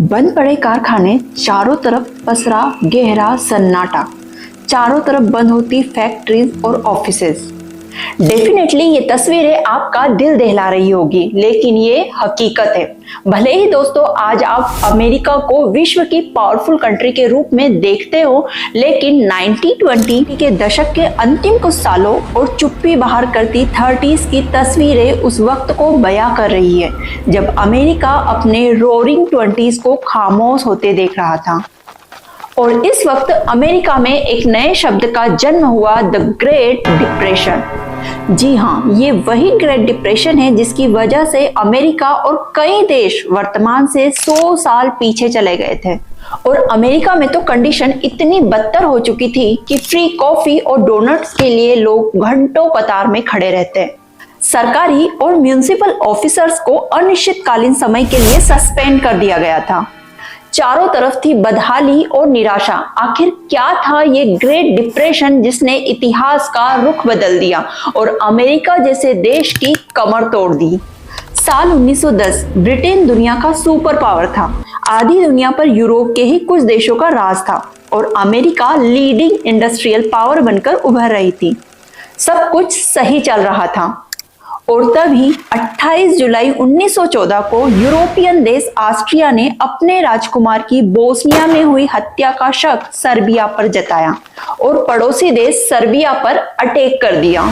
बंद पड़े कारखाने, चारों तरफ पसरा गहरा सन्नाटा। चारों तरफ बंद होती फैक्ट्रीज और ऑफिसेज। डेफिनेटली ये तस्वीरें आपका दिल दहला रही होगी, लेकिन ये हकीकत है। भले ही दोस्तों आज आप अमेरिका को विश्व की पावरफुल कंट्री के रूप में देखते हो, लेकिन 1920 के दशक के अंतिम कुछ सालों और चुप्पी बाहर करती 30s की तस्वीरें उस वक्त को बयां कर रही है, जब अमेरिका अपने रोरिंग 20s को खामोश होते देख रहा था। और इस वक्त अमेरिका में एक नए शब्द का जन्म हुआ, द ग्रेट डिप्रेशन। जी हाँ, ये वही ग्रेट डिप्रेशन है जिसकी वजह से अमेरिका और कई देश वर्तमान से 100 साल पीछे चले गए थे। और अमेरिका में तो कंडीशन इतनी बदतर हो चुकी थी कि फ्री कॉफी और डोनट्स के लिए लोग घंटों कतार में खड़े रहते। सरकारी और म्युनिसिपल ऑफिसर्स को अनिश्चितकालीन समय के लिए सस्पेंड कर दिया गया था। चारों तरफ थी बदहाली और निराशा। आखिर क्या था ये ग्रेट डिप्रेशन जिसने इतिहास का रुख बदल दिया और अमेरिका जैसे देश की कमर तोड़ दी? साल 1910 ब्रिटेन दुनिया का सुपर पावर था। आधी दुनिया पर यूरोप के ही कुछ देशों का राज था और अमेरिका लीडिंग इंडस्ट्रियल पावर बनकर उभर रही थी। सब कुछ सही चल रहा था। और तभी 28 जुलाई 1914 को यूरोपियन देश ऑस्ट्रिया ने अपने राजकुमार की बोस्निया में हुई हत्या का शक सर्बिया पर जताया और पड़ोसी देश सर्बिया पर अटैक कर दिया।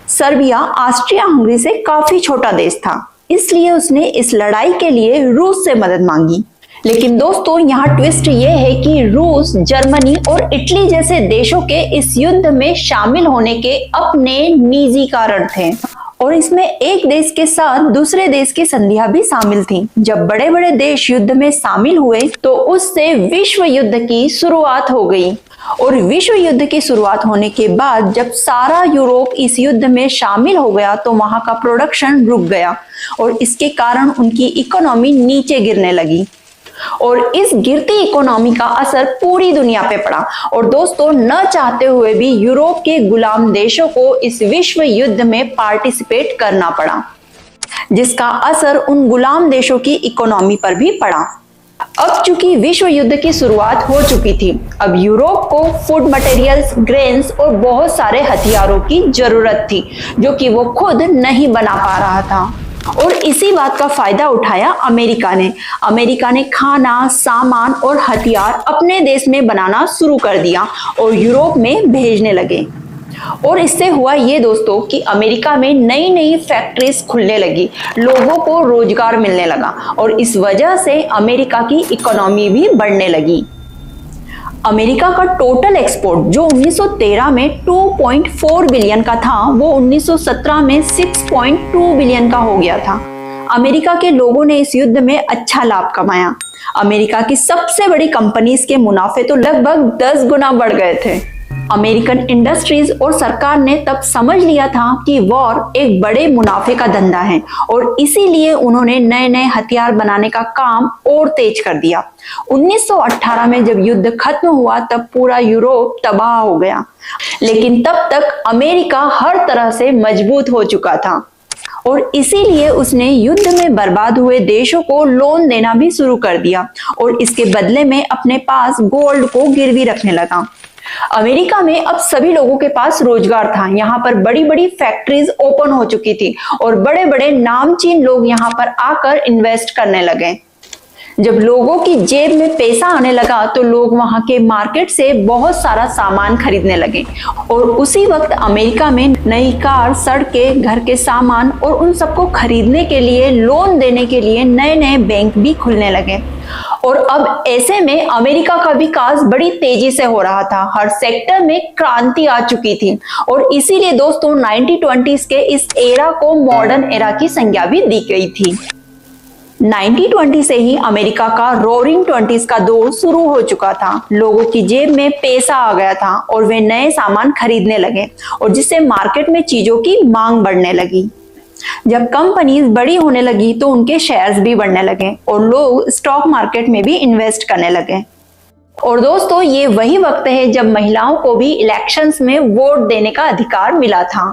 सर्बिया ऑस्ट्रिया हंगरी से काफी छोटा देश था, इसलिए उसने इस लड़ाई के लिए रूस से मदद मांगी। लेकिन दोस्तों यहाँ ट्विस्ट ये है कि रूस, जर्मनी और इटली जैसे देशों के इस युद्ध में शामिल होने के अपने निजी कारण थे और इसमें एक देश के साथ दूसरे देश की संधियां भी शामिल थीं। जब बड़े बड़े देश युद्ध में शामिल हुए तो उससे विश्व युद्ध की शुरुआत हो गई। और विश्व युद्ध की शुरुआत होने के बाद जब सारा यूरोप इस युद्ध में शामिल हो गया तो वहां का प्रोडक्शन रुक गया और इसके कारण उनकी इकोनॉमी नीचे गिरने लगी और इस गिरती इकोनॉमी का असर पूरी दुनिया पे पड़ा। और दोस्तों न चाहते हुए भी यूरोप के गुलाम देशों को इस विश्व युद्ध में पार्टिसिपेट करना पड़ा, जिसका असर उन गुलाम देशों की इकोनॉमी पर भी पड़ा। अब चूंकि विश्व युद्ध की शुरुआत हो चुकी थी, अब यूरोप को फूड मटेरियल्स, ग्रेन्स और बहुत सारे हथियारों की जरूरत थी, जो कि वो खुद नहीं बना पा रहा था। और इसी बात का फायदा उठाया अमेरिका ने खाना, सामान और हथियार अपने देश में बनाना शुरू कर दिया और यूरोप में भेजने लगे। और इससे हुआ ये दोस्तों कि अमेरिका में नई नई फैक्ट्रीज खुलने लगी, लोगों को रोजगार मिलने लगा और इस वजह से अमेरिका की इकोनॉमी भी बढ़ने लगी। अमेरिका का टोटल एक्सपोर्ट जो 1913 में 2.4 बिलियन का था, वो 1917 में 6.2 बिलियन का हो गया था। अमेरिका के लोगों ने इस युद्ध में अच्छा लाभ कमाया। अमेरिका की सबसे बड़ी कंपनीज के मुनाफे तो लगभग 10 गुना बढ़ गए थे। अमेरिकन इंडस्ट्रीज और सरकार ने तब समझ लिया था कि वॉर एक बड़े मुनाफे का धंधा है और इसीलिए उन्होंने नए नए हथियार बनाने का काम और तेज कर दिया। 1918 में जब युद्ध खत्म हुआ तब पूरा यूरोप तबाह हो गया, लेकिन तब तक अमेरिका हर तरह से मजबूत हो चुका था और इसीलिए उसने युद्ध में बर्बाद हुए देशों को लोन देना भी शुरू कर दिया और इसके बदले में अपने पास गोल्ड को गिरवी रखने लगा। अमेरिका में अब सभी लोगों के पास रोजगार था। यहाँ पर बड़ी बड़ी फैक्ट्रीज ओपन हो चुकी थी और बड़े बड़े नामचीन लोग यहाँ पर आकर इन्वेस्ट करने लगे। जब लोगों की जेब में पैसा आने लगा तो लोग वहां के मार्केट से बहुत सारा सामान खरीदने लगे और उसी वक्त अमेरिका में नई कार, सड़कें, घर के सामान और उन सबको खरीदने के लिए, लोन देने के लिए नए नए बैंक भी खुलने लगे। और अब ऐसे में अमेरिका का विकास बड़ी तेजी से हो रहा था, हर सेक्टर में क्रांति आ चुकी थी और इसीलिए दोस्तों 1920s के इस एरा को मॉडर्न एरा की संज्ञा भी दी गई थी। 1920 से ही अमेरिका का रोरिंग 20s का दौर शुरू हो चुका था। लोगों की जेब में पैसा आ गया था और वे नए सामान खरीदने लगे और जिससे मार्केट में चीजों की मांग बढ़ने लगी। जब कंपनीज बड़ी होने लगी तो उनके शेयर्स भी बढ़ने लगे और लोग स्टॉक मार्केट में भी इन्वेस्ट करने लगे। और दोस्तों ये वही वक्त है जब महिलाओं को भी इलेक्शंस में वोट देने का अधिकार मिला था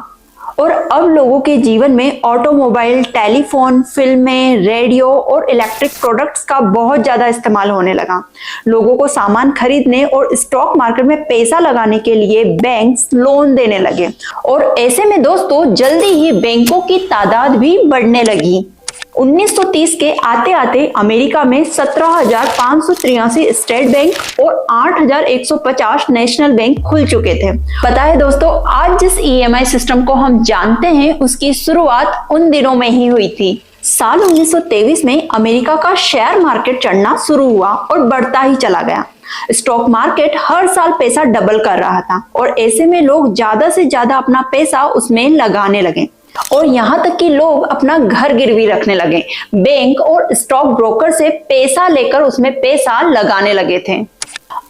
और अब लोगों के जीवन में ऑटोमोबाइल, टेलीफोन, फिल्में, रेडियो और इलेक्ट्रिक प्रोडक्ट्स का बहुत ज्यादा इस्तेमाल होने लगा। लोगों को सामान खरीदने और स्टॉक मार्केट में पैसा लगाने के लिए बैंक्स लोन देने लगे और ऐसे में दोस्तों जल्दी ही बैंकों की तादाद भी बढ़ने लगी। 1930 के आते आते अमेरिका में 17,583 स्टेट बैंक और 8,150 नेशनल बैंक खुल चुके थे। पता है दोस्तों, आज जिस ईएमआई सिस्टम को हम जानते हैं उसकी शुरुआत उन दिनों में ही हुई थी। साल 1923 में अमेरिका का शेयर मार्केट चढ़ना शुरू हुआ और बढ़ता ही चला गया। स्टॉक मार्केट हर साल पैसा डबल कर रहा था और ऐसे में लोग ज्यादा से ज्यादा अपना पैसा उसमें लगाने लगे और यहाँ तक कि लोग अपना घर गिरवी रखने लगे, बैंक और स्टॉक ब्रोकर से पैसा लेकर उसमें पैसा लगाने लगे थे।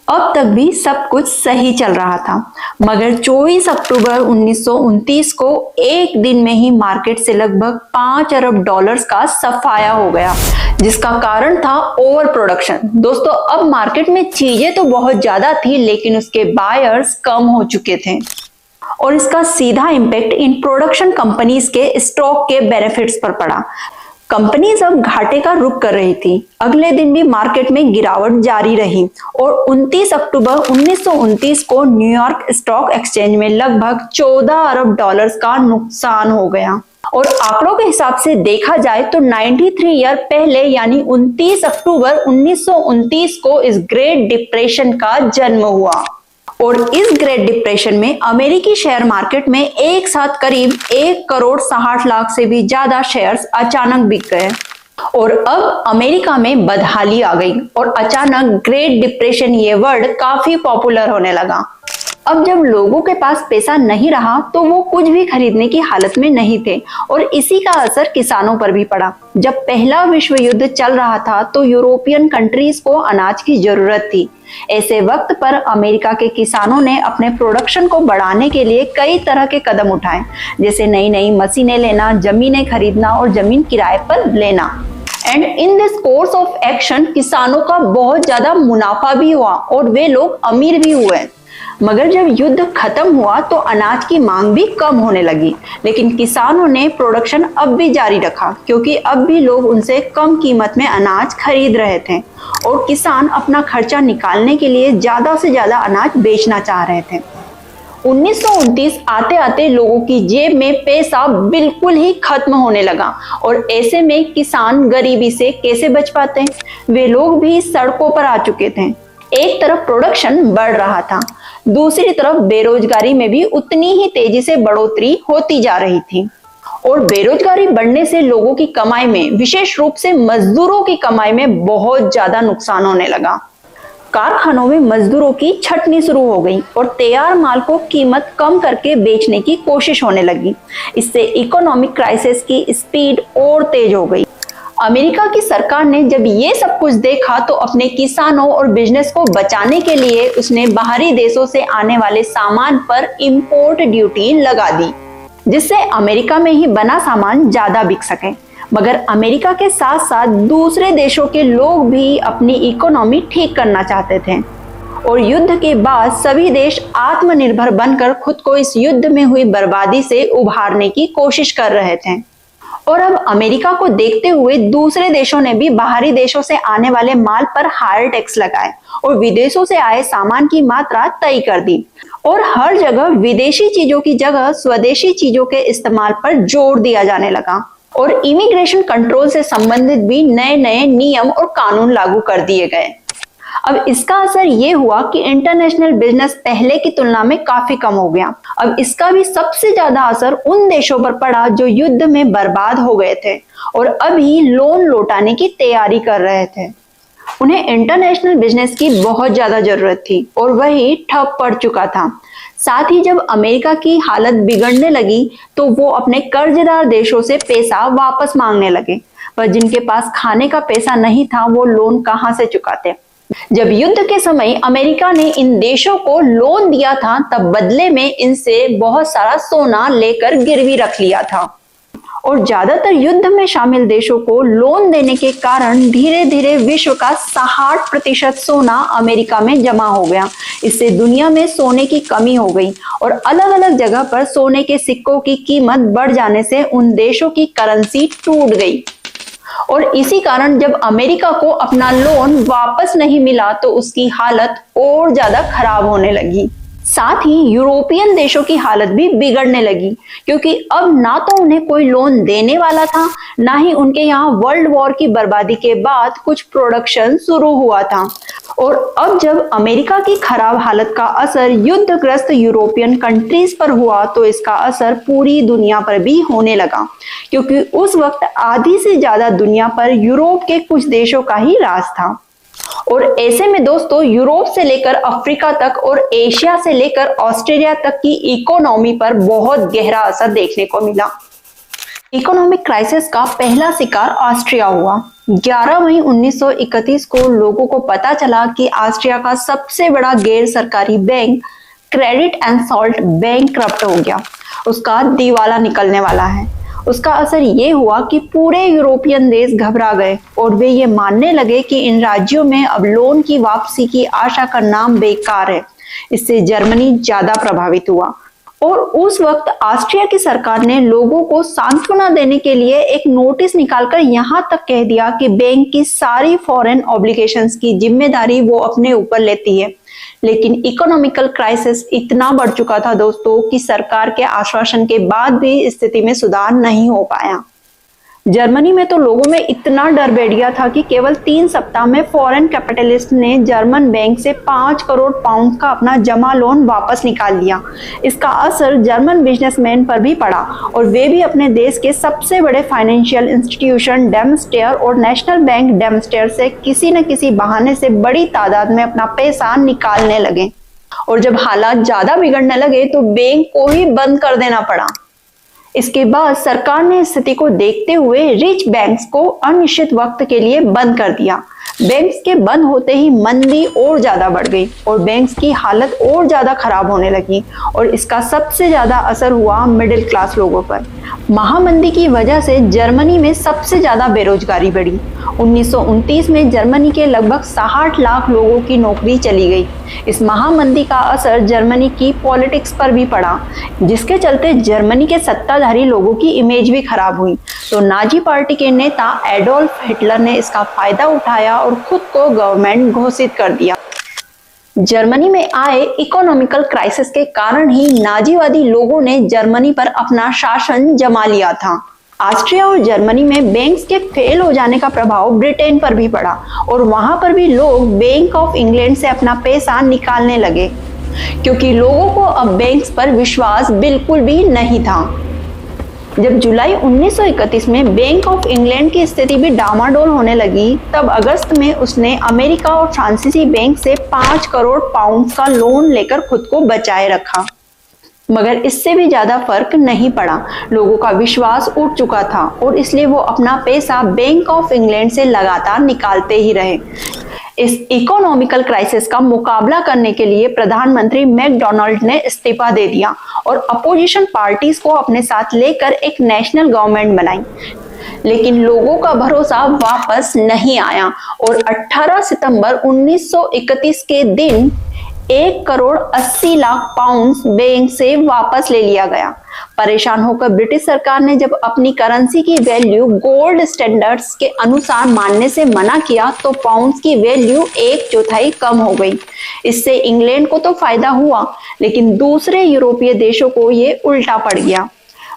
अब तक भी सब कुछ सही चल रहा था, मगर 24 अक्टूबर 1929 को एक दिन में ही मार्केट से लगभग 5 अरब डॉलर्स का सफाया हो गया, जिसका कारण था ओवर प्रोडक्शन। दोस्तों, अब मार्केट में चीजें तो बहुत ज्यादा थी लेकिन उसके बायर्स कम हो चुके थे और इसका सीधा इम्पैक्ट इन प्रोडक्शन कंपनीज के स्टॉक के बेनिफिट्स पर पड़ा। कंपनीज अब घाटे का रुख कर रही थी। अगले दिन भी मार्केट में गिरावट जारी रही और 29 अक्टूबर 1929 को न्यूयॉर्क स्टॉक एक्सचेंज में लगभग 14 अरब डॉलर्स का नुकसान हो गया और आंकड़ों के हिसाब से देखा जाए तो 93 ईयर पहले यानी 29 अक्टूबर 1929 को इस ग्रेट डिप्रेशन का जन्म हुआ और इस ग्रेट डिप्रेशन में अमेरिकी शेयर मार्केट में एक साथ करीब 1 करोड़ 60 लाख से भी ज्यादा शेयर्स अचानक बिक गए और अब अमेरिका में बदहाली आ गई और अचानक ग्रेट डिप्रेशन ये वर्ड काफी पॉपुलर होने लगा। अब जब लोगों के पास पैसा नहीं रहा तो वो कुछ भी खरीदने की हालत में नहीं थे और इसी का असर किसानों पर भी पड़ा। जब पहला विश्व युद्ध चल रहा था तो यूरोपियन कंट्रीज को अनाज की जरूरत थी। ऐसे वक्त पर अमेरिका के किसानों ने अपने प्रोडक्शन को बढ़ाने के लिए कई तरह के कदम उठाए, जैसे नई नई मशीनें लेना, जमीनें खरीदना और जमीन किराए पर लेना। And in this course of action किसानों का बहुत ज्यादा मुनाफा भी हुआ और वे लोग अमीर भी हुए। मगर जब युद्ध खत्म हुआ तो अनाज की मांग भी कम होने लगी, लेकिन किसानों ने प्रोडक्शन अब भी जारी रखा क्योंकि अब भी लोग उनसे कम कीमत में अनाज खरीद रहे थे और किसान अपना खर्चा निकालने के लिए ज्यादा से ज्यादा अनाज बेचना चाह रहे थे। 1929 आते आते लोगों की जेब में पैसा बिल्कुल ही खत्म होने लगा और ऐसे में किसान गरीबी से कैसे बच पाते? वे लोग भी सड़कों पर आ चुके थे। एक तरफ प्रोडक्शन बढ़ रहा था, दूसरी तरफ बेरोजगारी में भी उतनी ही तेजी से बढ़ोतरी होती जा रही थी और बेरोजगारी बढ़ने से लोगों की कमाई में, विशेष रूप से मजदूरों की कमाई में बहुत ज्यादा नुकसान होने लगा। कारखानों में मजदूरों की छटनी शुरू हो गई और तैयार माल को कीमत कम करके बेचने की कोशिश होने लगी। इससे इकोनॉमिक क्राइसिस की स्पीड और तेज हो गई। अमेरिका की सरकार ने जब ये सब कुछ देखा तो अपने किसानों और बिजनेस को बचाने के लिए उसने बाहरी देशों से आने वाले सामान पर इंपोर्ट ड्यूटी लगा दी, जिससे अमेरिका में ही बना सामान ज्यादा बिक सके। मगर अमेरिका के साथ साथ दूसरे देशों के लोग भी अपनी इकोनॉमी ठीक करना चाहते थे और युद्ध के बाद सभी देश आत्मनिर्भर बनकर खुद को इस युद्ध में हुई बर्बादी से उभारने की कोशिश कर रहे थे। और अब अमेरिका को देखते हुए दूसरे देशों ने भी बाहरी देशों से आने वाले माल पर हायर टैक्स लगाए और विदेशों से आए सामान की मात्रा तय कर दी और हर जगह विदेशी चीजों की जगह स्वदेशी चीजों के इस्तेमाल पर जोर दिया जाने लगा और इमिग्रेशन कंट्रोल से संबंधित भी नए नए नियम और कानून लागू कर दिए गए। अब इसका असर ये हुआ कि इंटरनेशनल बिजनेस पहले की तुलना में काफी कम हो गया। अब इसका भी सबसे ज्यादा असर उन देशों पर पड़ा जो युद्ध में बर्बाद हो गए थे और अभी लोन लौटाने की तैयारी कर रहे थे। उन्हें इंटरनेशनल बिजनेस की बहुत ज्यादा जरूरत थी और वही ठप पड़ चुका था। साथ ही जब अमेरिका की हालत बिगड़ने लगी तो वो अपने कर्जदार देशों से पैसा वापस मांगने लगे, पर जिनके पास खाने का पैसा नहीं था वो लोन कहां से चुकाते। जब युद्ध के समय अमेरिका ने इन देशों को लोन दिया था तब बदले में इनसे बहुत सारा सोना लेकर गिरवी रख लिया था और ज्यादातर युद्ध में शामिल देशों को लोन देने के कारण धीरे धीरे विश्व का 60% सोना अमेरिका में जमा हो गया। इससे दुनिया में सोने की कमी हो गई और अलग अलग जगह पर सोने के सिक्कों की कीमत बढ़ जाने से उन देशों की करेंसी टूट गई। और इसी कारण जब अमेरिका को अपना लोन वापस नहीं मिला तो उसकी हालत और ज्यादा खराब होने लगी। साथ ही यूरोपियन देशों की हालत भी बिगड़ने लगी, क्योंकि अब ना तो उन्हें कोई लोन देने वाला था, ना ही उनके यहाँ वर्ल्ड वॉर की बर्बादी के बाद कुछ प्रोडक्शन शुरू हुआ था। और अब जब अमेरिका की खराब हालत का असर युद्धग्रस्त यूरोपियन कंट्रीज पर हुआ तो इसका असर पूरी दुनिया पर भी होने लगा, क्योंकि उस वक्त आधी से ज्यादा दुनिया पर यूरोप के कुछ देशों का ही राज था। और ऐसे में दोस्तों यूरोप से लेकर अफ्रीका तक और एशिया से लेकर ऑस्ट्रेलिया तक की इकोनॉमी पर बहुत गहरा असर देखने को मिला। इकोनॉमिक क्राइसिस का पहला शिकार ऑस्ट्रिया हुआ। 11 मई 1931 को लोगों को पता चला कि ऑस्ट्रिया का सबसे बड़ा गैर सरकारी bank credit and salt bankrupt हो गया, उसका दिवाला निकलने वाला है। उसका असर ये हुआ कि पूरे यूरोपियन देश घबरा गए और वे ये मानने लगे कि इन राज्यों में अब लोन की वापसी की आशा करना बेकार है। इससे जर्मनी ज्यादा प्रभावित हुआ और उस वक्त ऑस्ट्रिया की सरकार ने लोगों को सांत्वना देने के लिए एक नोटिस निकालकर यहाँ तक कह दिया कि बैंक की सारी फॉरेन ऑब्लिगेशंस की जिम्मेदारी वो अपने ऊपर लेती है। लेकिन इकोनॉमिकल क्राइसिस इतना बढ़ चुका था दोस्तों कि सरकार के आश्वासन के बाद भी स्थिति में सुधार नहीं हो पाया। जर्मनी में तो लोगों में इतना डर बैठ गया था कि केवल 3 सप्ताह में फॉरेन कैपिटलिस्ट ने जर्मन बैंक से 5 करोड़ पाउंड का अपना जमा लोन वापस निकाल लिया। इसका असर जर्मन बिजनेसमैन पर भी पड़ा और वे भी अपने देश के सबसे बड़े फाइनेंशियल इंस्टीट्यूशन डेमस्टेयर और नेशनल बैंक डेमस्टेयर से किसी न किसी बहाने से बड़ी तादाद में अपना पैसा निकालने लगे। और जब हालात ज्यादा बिगड़ने लगे तो बैंक को ही बंद कर देना पड़ा। इसके बाद सरकार ने स्थिति को देखते हुए रिच बैंक्स को अनिश्चित वक्त के लिए बंद कर दिया। बैंक्स के बंद होते ही मंदी और ज्यादा बढ़ गई और बैंक्स की हालत और ज्यादा खराब होने लगी और इसका सबसे ज्यादा असर हुआ मिडिल क्लास लोगों पर। महामंदी की वजह से जर्मनी में सबसे ज्यादा बेरोजगारी बढ़ी। 1929 में जर्मनी के लगभग 60 लाख लोगों की नौकरी चली गई। इस महामंदी का असर जर्मनी की पॉलिटिक्स पर भी पड़ा, जिसके चलते जर्मनी के सत्ताधारी लोगों की इमेज भी खराब हुई। तो नाजी पार्टी के नेता एडोल्फ हिटलर ने इसका फायदा उठाया और खुद को गवर्नमेंट घोषित कर दिया। जर्मनी में आए इकोनॉमिकल क्राइसिस के कारण ही नाजीवादी लोगों ने जर्मनी पर अपना शासन जमा लिया था। ऑस्ट्रिया और जर्मनी में बैंक्स के फेल हो जाने का प्रभाव ब्रिटेन पर भी पड़ा और वहां पर भी लोग बैंक ऑफ इंग्लैंड से अपना पैसा निकालने लगे, क्योंकि लोगों को अब बैंक्स पर विश्वास बिल्कुल भी नहीं था। जब जुलाई 1931 में बैंक ऑफ इंग्लैंड की स्थिति भी डामाडोल होने लगी, तब अगस्त में उसने अमेरिका और फ्रांसीसी बैंक से 5 करोड़ पाउंड का लोन लेकर खुद को बचाए रखा। मगर इससे भी ज्यादा फर्क नहीं पड़ा। लोगों का विश्वास उठ चुका था और इसलिए वो अपना पैसा बैंक ऑफ इंग्लैंड से लगातार निकालते ही रहे। इस इकोनॉमिकल क्राइसिस का मुकाबला करने के लिए प्रधानमंत्री मैकडोनाल्ड ने इस्तीफा दे दिया और अपोजिशन पार्टीज को अपने साथ लेकर एक नेशनल गवर्नमेंट बनाई। लेकिन लोगों का भरोसा वापस नहीं आया और 18 सितंबर 1931 के दिन 1 करोड़ 80 लाख पाउंड बैंक से वापस ले लिया गया। परेशान होकर ब्रिटिश सरकार ने जब अपनी करेंसी की वैल्यू गोल्ड स्टैंडर्ड्स के अनुसार मानने से मना किया तो पाउंड की वैल्यू 1/4 कम हो गई। इससे इंग्लैंड को तो फायदा हुआ, लेकिन दूसरे यूरोपीय देशों को ये उल्टा पड़ गया।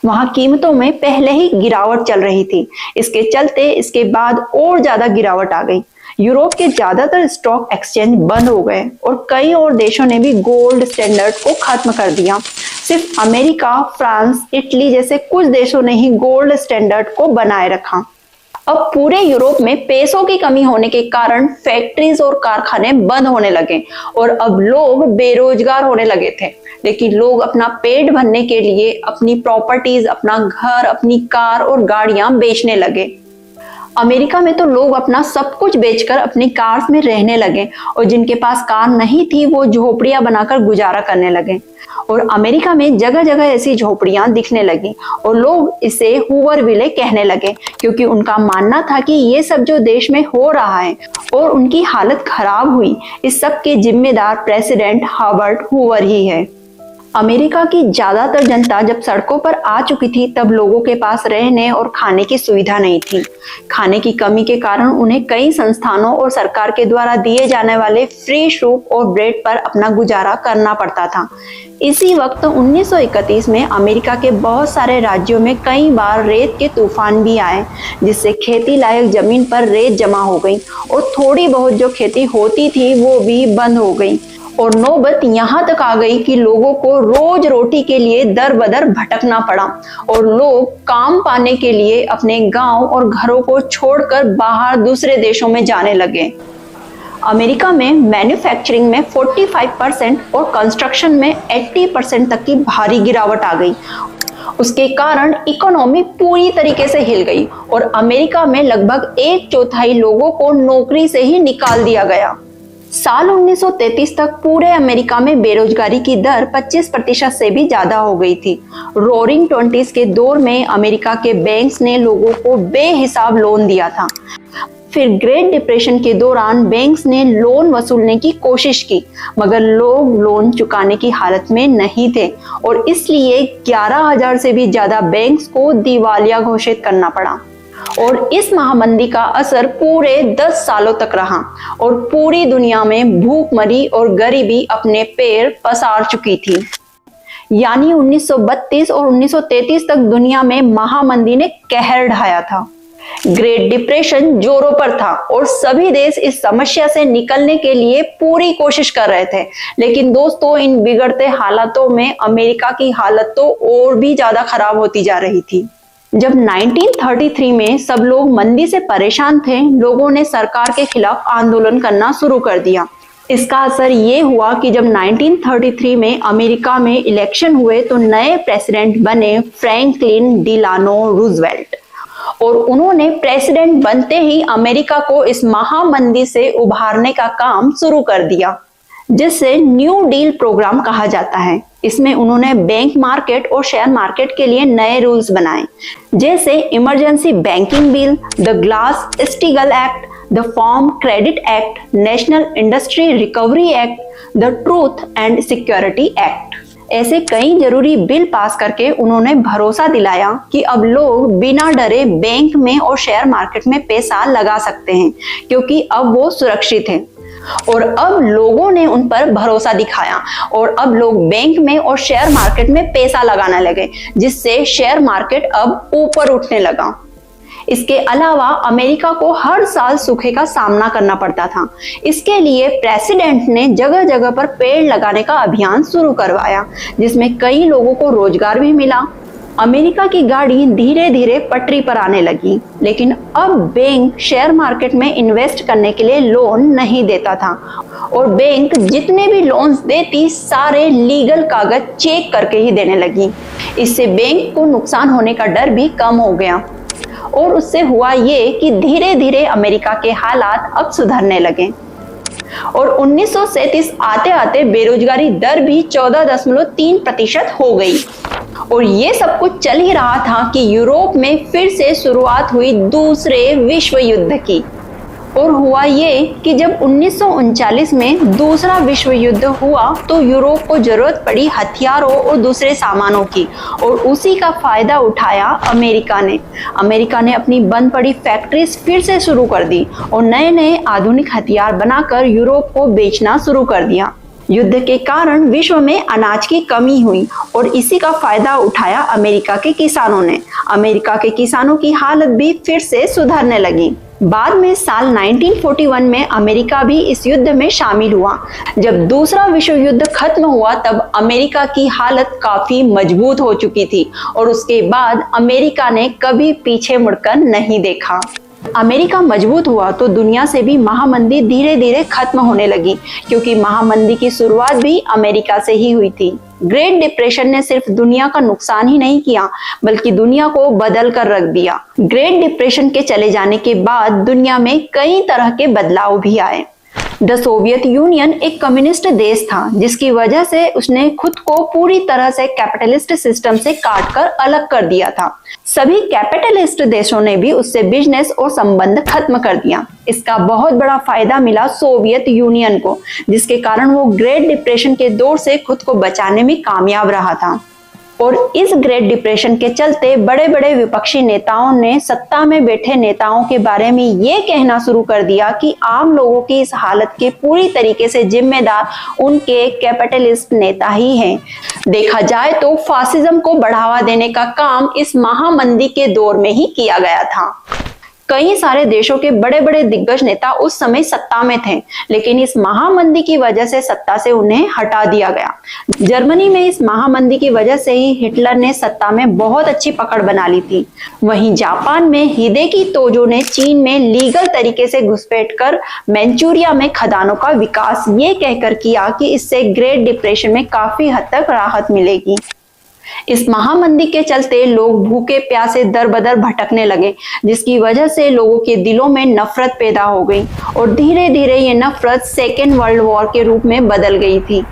वहां कीमतों में पहले ही गिरावट चल रही थी, इसके चलते इसके बाद और ज्यादा गिरावट आ गई। यूरोप के ज्यादातर स्टॉक एक्सचेंज बंद हो गए और कई और देशों ने भी गोल्ड स्टैंडर्ड को खत्म कर दिया। सिर्फ अमेरिका, फ्रांस, इटली जैसे कुछ देशों ने ही गोल्ड स्टैंडर्ड को बनाए रखा। अब पूरे यूरोप में पैसों की कमी होने के कारण फैक्ट्रीज और कारखाने बंद होने लगे और अब लोग बेरोजगार होने लगे थे। लेकिन लोग अपना पेट भरने के लिए अपनी प्रॉपर्टीज, अपना घर, अपनी कार और गाड़ियां बेचने लगे। अमेरिका में तो लोग अपना सब कुछ बेचकर अपनी कार्स में रहने लगे और जिनके पास कार नहीं थी वो झोपड़ियां बनाकर गुजारा करने लगे। और अमेरिका में जगह जगह ऐसी झोपड़ियां दिखने लगी और लोग इसे हूवर विले कहने लगे, क्योंकि उनका मानना था कि ये सब जो देश में हो रहा है और उनकी हालत खराब हुई, इस सब के जिम्मेदार प्रेसिडेंट हॉवर्ड हूवर ही है। अमेरिका की ज्यादातर जनता जब सड़कों पर आ चुकी थी तब लोगों के पास रहने और खाने की सुविधा नहीं थी। खाने की कमी के कारण उन्हें कई संस्थानों और सरकार के द्वारा दिए जाने वाले फ्री सूप और ब्रेड पर अपना गुजारा करना पड़ता था। इसी वक्त 1931 में अमेरिका के बहुत सारे राज्यों में कई बार रेत के तूफान भी आए, जिससे खेती लायक जमीन पर रेत जमा हो गई और थोड़ी बहुत जो खेती होती थी वो भी बंद हो गई। और नौबत यहाँ तक आ गई कि लोगों को रोज रोटी के लिए दर बदर भटकना पड़ा और लोग काम पाने के लिए अपने गांव और घरों को छोड़कर बाहर दूसरे देशों में जाने लगे। अमेरिका में मैन्युफैक्चरिंग में 45% और कंस्ट्रक्शन में 80% तक की भारी गिरावट आ गई। उसके कारण इकोनॉमी पूरी तरीके से हिल गई और अमेरिका में लगभग 1/4 लोगों को नौकरी से ही निकाल दिया गया। साल 1933 तक पूरे अमेरिका में बेरोजगारी की दर 25% से भी ज्यादा हो गई थी। रोरिंग 20s के दौर में अमेरिका के बैंक्स ने लोगों को बेहिसाब लोन दिया था। फिर ग्रेट डिप्रेशन के दौरान बैंक्स ने लोन वसूलने की कोशिश की, मगर लोग लोन चुकाने की हालत में नहीं थे और इसलिए 11,000 से भी ज्यादा बैंक्स को दिवालिया घोषित करना पड़ा। और इस महामंदी का असर पूरे 10 सालों तक रहा और पूरी दुनिया में भूखमरी और गरीबी अपने पैर पसार चुकी थी। यानी 1932 और 1933 तक दुनिया में महामंदी ने कहर ढाया था। ग्रेट डिप्रेशन जोरों पर था और सभी देश इस समस्या से निकलने के लिए पूरी कोशिश कर रहे थे। लेकिन दोस्तों, इन बिगड़ते हालातों में अमेरिका की हालत तो और भी ज्यादा खराब होती जा रही थी। जब 1933 में सब लोग मंदी से परेशान थे, लोगों ने सरकार के खिलाफ आंदोलन करना शुरू कर दिया। इसका असर ये हुआ कि जब 1933 में अमेरिका में इलेक्शन हुए तो नए प्रेसिडेंट बने फ्रैंकलिन डिलानो रूजवेल्ट और उन्होंने प्रेसिडेंट बनते ही अमेरिका को इस महामंदी से उभारने का काम शुरू कर दिया, जिसे न्यू डील प्रोग्राम कहा जाता है। इसमें उन्होंने बैंक मार्केट और शेयर मार्केट के लिए नए रूल्स बनाए, जैसे emergency banking bill, the Glass Steagall act, the farm credit act, national industry recovery act, the truth and security act. ऐसे कई जरूरी बिल पास करके उन्होंने भरोसा दिलाया कि अब लोग बिना डरे बैंक में और शेयर मार्केट में पैसा लगा सकते हैं, क्योंकि अब वो सुरक्षित हैं। और अब लोगों ने उन पर भरोसा दिखाया और अब लोग बैंक में और शेयर मार्केट में पैसा लगाने लगे, जिससे शेयर मार्केट अब ऊपर उठने लगा। इसके अलावा अमेरिका को हर साल सूखे का सामना करना पड़ता था। इसके लिए प्रेसिडेंट ने जगह जगह पर पेड़ लगाने का अभियान शुरू करवाया, जिसमें कई लोगों को रोजगार भी मिला। अमेरिका की गाड़ी धीरे धीरे पटरी पर आने लगी, लेकिन अब बैंक शेयर मार्केट में इन्वेस्ट करने के लिए लोन नहीं देता था और बैंक जितने भी लोन्स देती सारे लीगल कागज चेक करके ही देने लगी। इससे बैंक को नुकसान होने का डर भी कम हो गया और उससे हुआ ये कि धीरे धीरे अमेरिका के हालात अब सुधरने लगे और 1937 आते आते बेरोजगारी दर भी 14.3% हो गई। और ये सब कुछ चल ही रहा था कि यूरोप में फिर से शुरुआत हुई दूसरे विश्व युद्ध की। और हुआ ये कि जब 1939 में दूसरा विश्व युद्ध हुआ तो यूरोप को जरूरत पड़ी हथियारों और दूसरे सामानों की, और उसी का फायदा उठाया अमेरिका ने। अमेरिका ने अपनी बंद पड़ी फैक्ट्रीज फिर से शुरू कर दी और नए नए आधुनिक हथियार बनाकर यूरोप को बेचना शुरू कर दिया। युद्ध के कारण विश्व में अनाज की कमी हुई और इसी का फायदा उठाया अमेरिका के किसानों ने। अमेरिका के किसानों की हालत भी फिर से सुधरने लगी। बाद में साल 1941 में अमेरिका भी इस युद्ध में शामिल हुआ। जब दूसरा विश्व युद्ध खत्म हुआ तब अमेरिका की हालत काफी मजबूत हो चुकी थी और उसके बाद अमेरिका ने कभी पीछे मुड़कर नहीं देखा। अमेरिका मजबूत हुआ तो दुनिया से भी महामंदी धीरे धीरे खत्म होने लगी, क्योंकि महामंदी की शुरुआत भी अमेरिका से ही हुई थी। ग्रेट डिप्रेशन ने सिर्फ दुनिया का नुकसान ही नहीं किया बल्कि दुनिया को बदल कर रख दिया। ग्रेट डिप्रेशन के चले जाने के बाद दुनिया में कई तरह के बदलाव भी आए। द सोवियत यूनियन एक कम्युनिस्ट देश था जिसकी वजह से उसने खुद को पूरी तरह से कैपिटलिस्ट सिस्टम से काटकर अलग कर दिया था। सभी कैपिटलिस्ट देशों ने भी उससे बिजनेस और संबंध खत्म कर दिया। इसका बहुत बड़ा फायदा मिला सोवियत यूनियन को, जिसके कारण वो ग्रेट डिप्रेशन के दौर से खुद को बचाने में कामयाब रहा था। और इस ग्रेट डिप्रेशन के चलते बड़े बड़े विपक्षी नेताओं ने सत्ता में बैठे नेताओं के बारे में ये कहना शुरू कर दिया कि आम लोगों की इस हालत के पूरी तरीके से जिम्मेदार उनके कैपिटलिस्ट नेता ही हैं। देखा जाए तो फासिज्म को बढ़ावा देने का काम इस महामंदी के दौर में ही किया गया था। कई सारे देशों के बड़े बड़े दिग्गज नेता उस समय सत्ता में थे, लेकिन इस महामंदी की वजह से सत्ता से उन्हें हटा दिया गया। जर्मनी में इस महामंदी की वजह से ही हिटलर ने सत्ता में बहुत अच्छी पकड़ बना ली थी। वहीं जापान में हिदेकी तोजो ने चीन में लीगल तरीके से घुसपैठ कर मंचूरिया में खदानों का विकास ये कहकर किया कि इससे ग्रेट डिप्रेशन में काफी हद तक राहत मिलेगी। इस महामंदी के चलते लोग भूखे प्यासे दर बदर भटकने लगे, जिसकी वजह से लोगों के दिलों में नफरत पैदा हो गई और धीरे धीरे ये नफरत सेकेंड वर्ल्ड वॉर के रूप में बदल गई थी।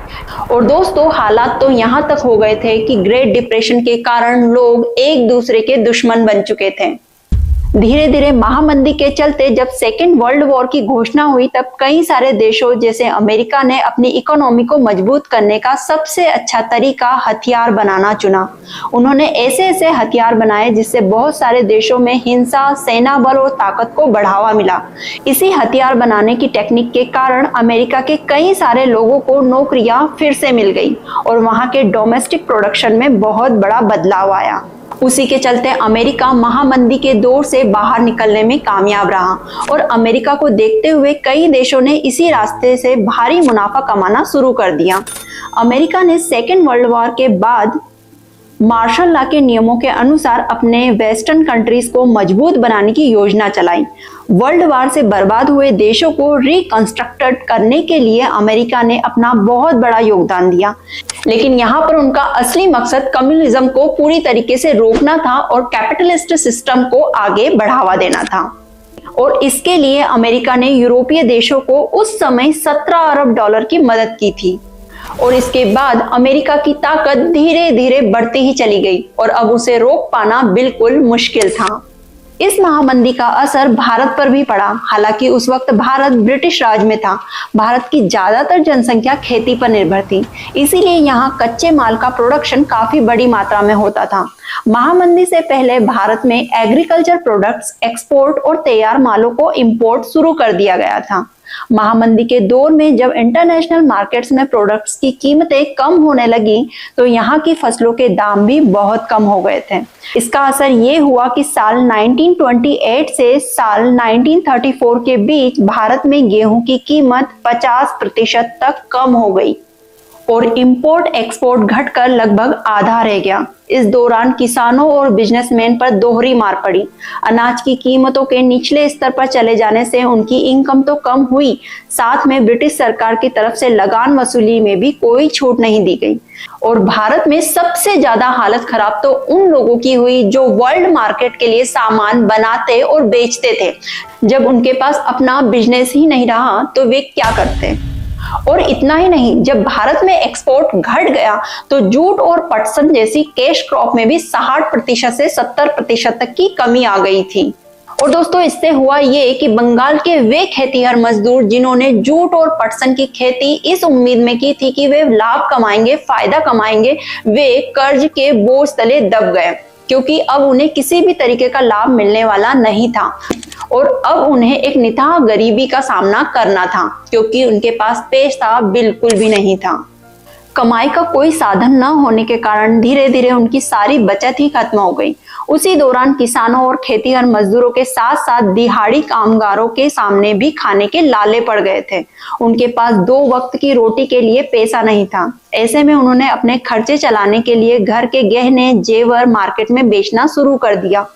और दोस्तों, हालात तो यहाँ तक हो गए थे कि ग्रेट डिप्रेशन के कारण लोग एक दूसरे के दुश्मन बन चुके थे। धीरे धीरे महामंदी के चलते जब सेकेंड वर्ल्ड वॉर की घोषणा हुई तब कई सारे देशों जैसे अमेरिका ने अपनी इकोनॉमी को मजबूत करने का सबसे अच्छा तरीका हथियार बनाना चुना। उन्होंने ऐसे ऐसे हथियार बनाए जिससे बहुत सारे देशों में हिंसा, सेना बल और ताकत को बढ़ावा मिला। इसी हथियार बनाने की टेक्निक के कारण अमेरिका के कई सारे लोगों को नौकरियां फिर से मिल गई और वहां के डोमेस्टिक प्रोडक्शन में बहुत बड़ा बदलाव आया। उसी के चलते अमेरिका महामंदी के दौर से बाहर निकलने में कामयाब रहा और अमेरिका को देखते हुए कई देशों ने इसी रास्ते से भारी मुनाफा कमाना शुरू कर दिया। अमेरिका ने सेकेंड वर्ल्ड वॉर के बाद मार्शल लॉ के नियमों के अनुसार अपने वेस्टर्न कंट्रीज को मजबूत बनाने की योजना चलाई। वर्ल्ड वार से बर्बाद हुए देशों को रिकंस्ट्रक्टेड करने के लिए अमेरिका ने अपना बहुत बड़ा योगदान दिया, लेकिन यहाँ पर उनका असली मकसद कम्युनिज्म को पूरी तरीके से रोकना था और कैपिटलिस्ट सिस्टम को आगे बढ़ावा देना था। और इसके लिए अमेरिका ने यूरोपीय देशों को उस समय 17 अरब डॉलर की मदद की थी। और इसके बाद अमेरिका की ताकत धीरे धीरे बढ़ती ही चली गई और अब उसे रोक पाना बिल्कुल मुश्किल था। इस महामंदी का असर भारत पर भी पड़ा। हालांकि उस वक्त भारत ब्रिटिश राज में था। भारत की ज्यादातर जनसंख्या खेती पर निर्भर थी, इसीलिए यहाँ कच्चे माल का प्रोडक्शन काफी बड़ी मात्रा में होता था। महामंदी से पहले भारत में एग्रीकल्चर प्रोडक्ट्स एक्सपोर्ट और तैयार मालों को इंपोर्ट शुरू कर दिया गया था। महामंदी के दौर में जब इंटरनेशनल मार्केट्स में प्रोडक्ट्स की कीमतें कम होने लगी तो यहाँ की फसलों के दाम भी बहुत कम हो गए थे। इसका असर ये हुआ कि साल 1928 से साल 1934 के बीच भारत में गेहूं की कीमत 50% तक कम हो गई और इंपोर्ट एक्सपोर्ट घटकर लगभग आधा रह गया। इस दौरान किसानों और बिजनेसमैन पर दोहरी मार पड़ी। अनाज की कीमतों के निचले स्तर पर चले जाने से उनकी इनकम तो कम हुई, साथ में ब्रिटिश सरकार की तरफ से लगान वसूली में भी कोई छूट नहीं दी गई। और भारत में सबसे ज्यादा हालत खराब तो उन लोगों की हुई जो वर्ल्ड मार्केट के लिए सामान बनाते और बेचते थे। जब उनके पास अपना बिजनेस ही नहीं रहा तो वे क्या करते। और इतना ही नहीं, जब भारत में एक्सपोर्ट घट गया तो जूट और पटसन जैसी कैश क्रॉप में भी 60% से 70% तक की कमी आ गई थी। और दोस्तों, इससे हुआ ये कि बंगाल के वे खेतीहर मजदूर जिन्होंने जूट और पटसन की खेती इस उम्मीद में की थी कि वे लाभ कमाएंगे, फायदा कमाएंगे, वे कर्ज के बोझ तले दब गए, क्योंकि अब उन्हें किसी भी तरीके का लाभ मिलने वाला नहीं था और अब उन्हें एक निताह गरीबी का सामना करना था, क्योंकि उनके पास पैसा बिल्कुल भी नहीं था। कमाई का कोई साधन न होने के कारण धीरे धीरे उनकी सारी बचत ही खत्म हो गई। उसी दौरान किसानों और खेतीहर मजदूरों के साथ साथ दिहाड़ी कामगारों के सामने भी खाने के लाले पड़ गए थे। उनके पास 2 वक्त की रोटी के लिए पैसा नहीं था। ऐसे में उन्होंने अपने खर्चे चलाने के लिए घर के गहने जेवर मार्केट में बेचना शुरू कर दिया।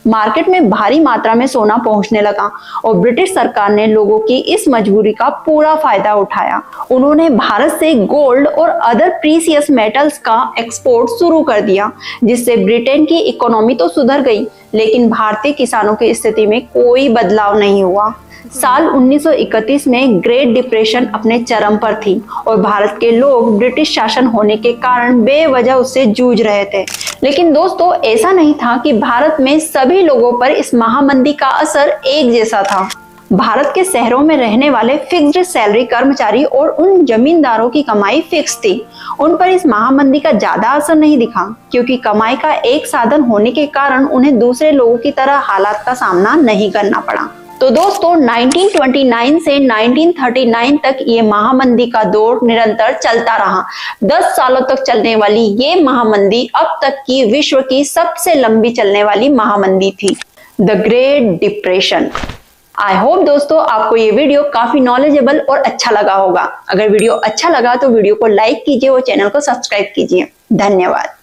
मार्केट में भारी मात्रा में सोना पहुंचने लगा और ब्रिटिश सरकार ने लोगों की इस मजबूरी का पूरा फायदा उठाया। उन्होंने भारत से गोल्ड और अदर प्रीसियस मेटल्स का एक्सपोर्ट शुरू कर दिया, जिससे ब्रिटेन की इकोनॉमी तो सुधर गई, लेकिन भारतीय किसानों की स्थिति में कोई बदलाव नहीं हुआ। साल 1931 में ग्रेट डिप्रेशन अपने चरम पर थी और भारत के लोग ब्रिटिश शासन होने के कारण बेवजह उससे जूझ रहे थे। लेकिन दोस्तों, ऐसा नहीं था कि भारत में सभी लोगों पर इस महामंदी का असर एक जैसा था। भारत के शहरों में रहने वाले फिक्स्ड सैलरी कर्मचारी और उन जमींदारों की कमाई फिक्स थी। उन पर इस महामंदी का ज्यादा असर नहीं दिखा, क्योंकि कमाई का एक साधन होने के कारण उन्हें दूसरे लोगों की तरह हालात का सामना नहीं करना पड़ा। तो दोस्तों, 1929 से 1939 तक ये महामंदी का दौर निरंतर चलता रहा। 10 सालों तक चलने वाली ये महामंदी अब तक की विश्व की सबसे लंबी चलने वाली महामंदी थी, the great depression. I hope दोस्तों आपको ये वीडियो काफी नॉलेजेबल और अच्छा लगा होगा। अगर वीडियो अच्छा लगा तो वीडियो को लाइक कीजिए और चैनल को सब्सक्राइब कीजिए। धन्यवाद।